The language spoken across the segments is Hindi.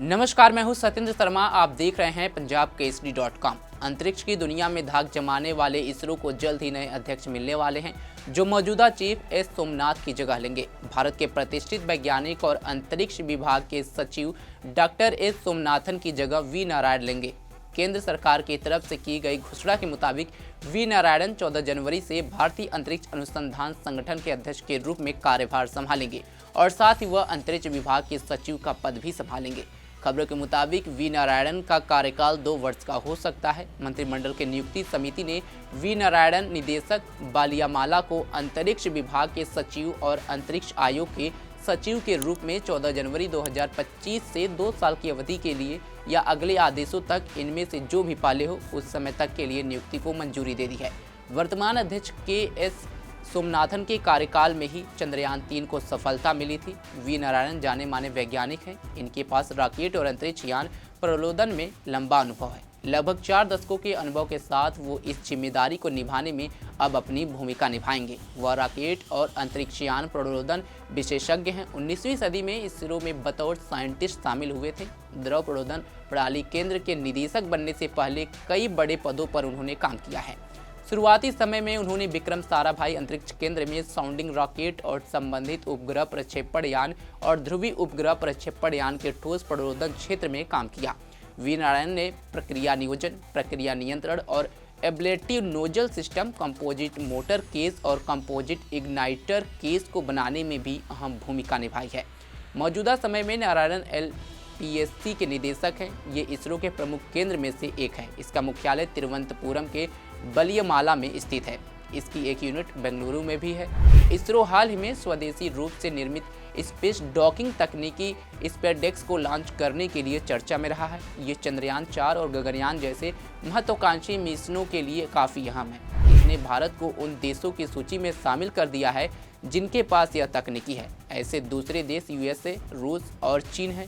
नमस्कार, मैं हूं सत्येंद्र शर्मा। आप देख रहे हैं पंजाब केसरी.com। अंतरिक्ष की दुनिया में धाक जमाने वाले इसरो को जल्द ही नए अध्यक्ष मिलने वाले हैं, जो मौजूदा चीफ एस सोमनाथ की जगह लेंगे। भारत के प्रतिष्ठित वैज्ञानिक और अंतरिक्ष विभाग के सचिव डॉक्टर एस सोमनाथन की जगह वी नारायण लेंगे। केंद्र सरकार की तरफ से की गई घोषणा के मुताबिक वी नारायण 14 जनवरी से भारतीय अंतरिक्ष अनुसंधान संगठन के अध्यक्ष के रूप में कार्यभार संभालेंगे और साथ ही वह अंतरिक्ष विभाग के सचिव का पद भी संभालेंगे। खबरों के मुताबिक वी नारायण का कार्यकाल 2 वर्ष का हो सकता है। मंत्रिमंडल के नियुक्ति समिति ने वी नारायण निदेशक बालियामाला को अंतरिक्ष विभाग के सचिव और अंतरिक्ष आयोग के सचिव के रूप में 14 जनवरी 2025 से 2 साल की अवधि के लिए या अगले आदेशों तक इनमें से जो भी पाले हो उस समय तक के लिए नियुक्ति को मंजूरी दे दी है। वर्तमान अध्यक्ष के एस सोमनाथन के कार्यकाल में ही चंद्रयान 3 को सफलता मिली थी। वी नारायण जाने माने वैज्ञानिक हैं। इनके पास रॉकेट और अंतरिक्ष यान प्रलोदन में लंबा अनुभव है। लगभग 4 दशकों के अनुभव के साथ वो इस जिम्मेदारी को निभाने में अब अपनी भूमिका निभाएंगे। वह रॉकेट और अंतरिक्ष यान प्रलोदन विशेषज्ञ हैं। 19वीं सदी में इसरो में बतौर साइंटिस्ट शामिल हुए थे। द्रव प्रलोदन प्रणाली केंद्र के निदेशक बनने से पहले कई बड़े पदों पर उन्होंने काम किया है। शुरुआती समय में उन्होंने विक्रम साराभाई अंतरिक्ष केंद्र में साउंडिंग रॉकेट और संबंधित उपग्रह प्रक्षेपण यान और ध्रुवीय उपग्रह प्रक्षेपण यान के ठोस प्रलोदन क्षेत्र में काम किया। वी नारायण ने प्रक्रिया नियोजन, प्रक्रिया नियंत्रण और ablative nozzle system, composite motor case और कंपोजिट इग्नाइटर केस को बनाने में भी अहम भूमिका निभाई है। मौजूदा समय में नारायण LPSC के निदेशक हैं। ये इसरो के प्रमुख केंद्र में से एक है। इसका मुख्यालय तिरुवनंतपुरम के बलियामाला में स्थित है। इसकी एक यूनिट बेंगलुरु में भी है। इसरो हाल ही में स्वदेशी रूप से निर्मित स्पेस डॉकिंग तकनीकी स्पेसडेक्स को लॉन्च करने के लिए चर्चा में रहा है। ये चंद्रयान 4 और गगनयान जैसे महत्वाकांक्षी मिशनों के लिए काफ़ी अहम है। इसने भारत को उन देशों की सूची में शामिल कर दिया है जिनके पास यह तकनीकी है। ऐसे दूसरे देश USA, रूस और चीन हैं।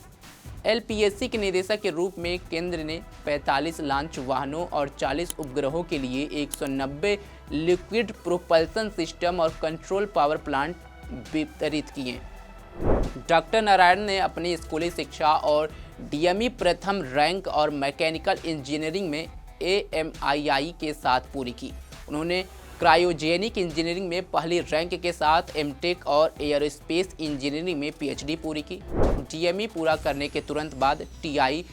LPSC के निदेशक के रूप में केंद्र ने 45 लॉन्च वाहनों और 40 उपग्रहों के लिए 190 लिक्विड प्रोपल्सन सिस्टम और कंट्रोल पावर प्लांट वितरित किए। डॉक्टर नारायण ने अपनी स्कूली शिक्षा और DME प्रथम रैंक और मैकेनिकल इंजीनियरिंग में AMII के साथ पूरी की। उन्होंने क्रायोजेनिक इंजीनियरिंग में पहली रैंक के साथ MTech और एयरोस्पेस इंजीनियरिंग में PhD पूरी की। DME पूरा करने के तुरंत बाद TI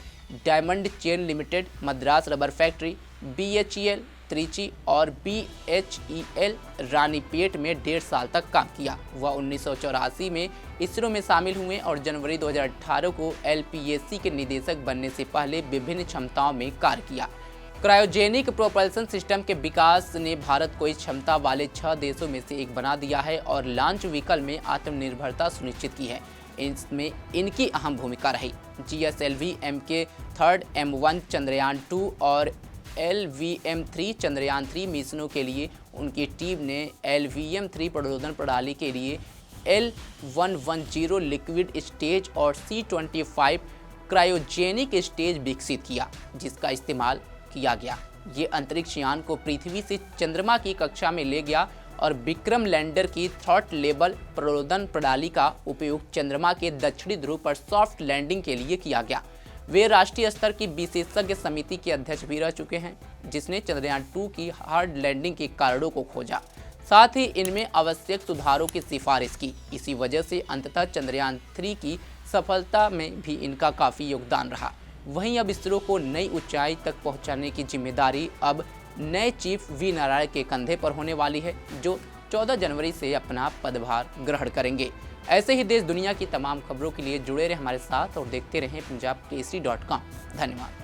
diamond chain limited, Madras rubber factory, BHEL Trichy और BHEL रानीपेट में 1.5 साल तक काम किया। वह 1984 में इसरो में शामिल हुए और जनवरी 2018 को LPSC के निदेशक बनने से पहले विभिन्न क्षमताओं में कार्य किया। क्रायोजेनिक प्रोपल्सन सिस्टम के विकास ने भारत को इस क्षमता वाले 6 देशों में से एक बना दिया है और लॉन्च व्हीकल में आत्मनिर्भरता सुनिश्चित की है। इसमें इनकी अहम भूमिका रही। GSLV MK 3rd M1 Chandrayaan 2 और LVM-3 चंद्रयान 3 मिशनों के लिए उनकी टीम ने LVM-3 प्रलोदन प्रणाली के लिए L110 लिक्विड स्टेज और C25 क्रायोजेनिक स्टेज विकसित किया, जिसका इस्तेमाल किया गया। ये अंतरिक्ष यान को पृथ्वी से चंद्रमा की कक्षा में ले गया और विक्रम लैंडर की थ्रॉट लेबल प्रलोदन प्रणाली का उपयोग चंद्रमा के दक्षिणी ध्रुव पर सॉफ्ट लैंडिंग के लिए किया गया। वे राष्ट्रीय स्तर की विशेषज्ञ समिति के अध्यक्ष भी रह चुके हैं, जिसने चंद्रयान 2 की हार्ड लैंडिंग के कारणों को खोजा, साथ ही इनमें आवश्यक सुधारों की सिफारिश की। इसी वजह से अंततः चंद्रयान 3 की सफलता में भी इनका काफ़ी योगदान रहा। वहीं अब इसरो को नई ऊंचाई तक पहुंचाने की जिम्मेदारी अब नए चीफ वी नारायण के कंधे पर होने वाली है, जो 14 जनवरी से अपना पदभार ग्रहण करेंगे। ऐसे ही देश दुनिया की तमाम खबरों के लिए जुड़े रहे हमारे साथ और देखते रहें पंजाब केसरी.com। धन्यवाद।